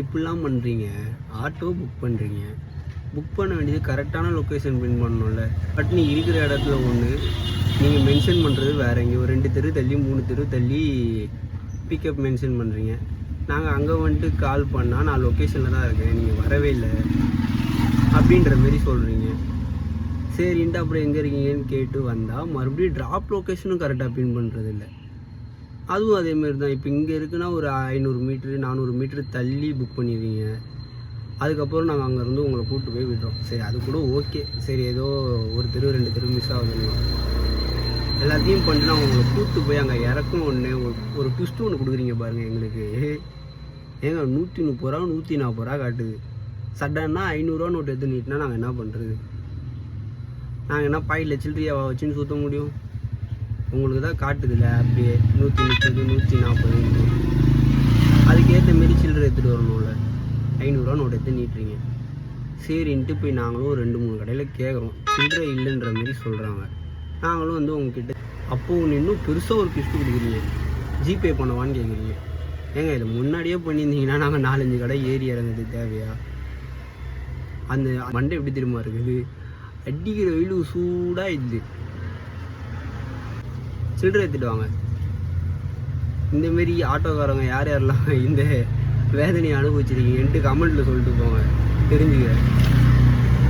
இப்படிலாம் பண்ணுறீங்க? Auto book பண்ணுறீங்க, புக் பண்ண வேண்டியது கரெக்டான லொக்கேஷன் பின் பண்ணணும்ல. பட் நீ இருக்கிற இடத்துல ஒன்று, நீங்கள் மென்ஷன் பண்ணுறது வேறு எங்கேயோ 2 தெரு தள்ளி 3 தெரு தள்ளி பிக்கப் மென்ஷன் பண்ணுறீங்க. நாங்கள் அங்கே வந்துட்டு கால் பண்ணால் நான் லொக்கேஷனில் தான் இருக்கேன், நீங்கள் வரவே இல்லை அப்படின்ற மாரி சொல்கிறீங்க. சரின்ட்டு அப்புறம் எங்கே இருக்கீங்கன்னு கேட்டு வந்தால் மறுபடியும் ட்ராப் லொக்கேஷனும் கரெக்டாக பின் பண்ணுறது இல்லை. அதுவும் அதேமாரி தான். இப்போ இங்கே இருக்குன்னா ஒரு 500 மீட்ரு 400 மீட்ரு தள்ளி புக் பண்ணிடுவீங்க. அதுக்கப்புறம் நாங்கள் அங்கேருந்து உங்களை கூப்பிட்டு போய் விடுறோம். சரி, அது கூட ஓகே. சரி, ஏதோ ஒரு தெரு 2 தெரு மிஸ் ஆகுதுன்னு எல்லாத்தையும் பண்ணிட்டு நான் உங்களை கூப்பிட்டு போய் அங்கே இறக்கும் ஒன்று ஒரு ட்விஸ்ட்டு ஒன்று கொடுக்குறீங்க பாருங்கள் எங்களுக்கு. ஏங்க 130 ரூபா 140 ரூபா காட்டுது. சடன்னா 500 ரூபா நோட்டு எடுத்து நீட்டினா நாங்கள் என்ன பண்ணுறது? நாங்கள் என்ன பாயில் சில்லறையாவா வச்சுன்னு சுற்ற முடியும்? உங்களுக்கு தான் காட்டுதில்ல அப்படியே 130 140. அதுக்கேற்ற மாரி சில்லறை எடுத்துகிட்டு வரணும்ல. 500 ரூபா நோட்டு எடுத்து நீட்டுறீங்க. சரின்ட்டு போய் நாங்களும் ஒரு 2-3 கடையில் கேட்குறோம். சில்லறை இல்லைன்ற மாரி சொல்கிறாங்க. நாங்களும் வந்து உங்ககிட்ட அப்போது ஒன்று இன்னும் பெருசாக ஒரு கிஃப்ட் கொடுக்குறீங்க. ஜிபே பண்ணவான்னு கேட்குறீங்க. ஏங்க இதை முன்னாடியே பண்ணியிருந்தீங்கன்னா நாங்கள் 4-5 கடை ஏறி இறங்குறது தேவையா? அந்த மண்டை எப்படி திரும்ப இருக்குது? அடிக்கிற வெயில் சூடாக இது. சில்லறை எடுத்துகிட்டு வாங்க. இந்தமாரி ஆட்டோக்காரங்க யாரெல்லாம் இந்த வேதனையை அனுபவிச்சிருக்கீங்கன்ட்டு கமெண்ட்டில் சொல்லிட்டு போங்க, தெரிஞ்சுக்கிறேன்.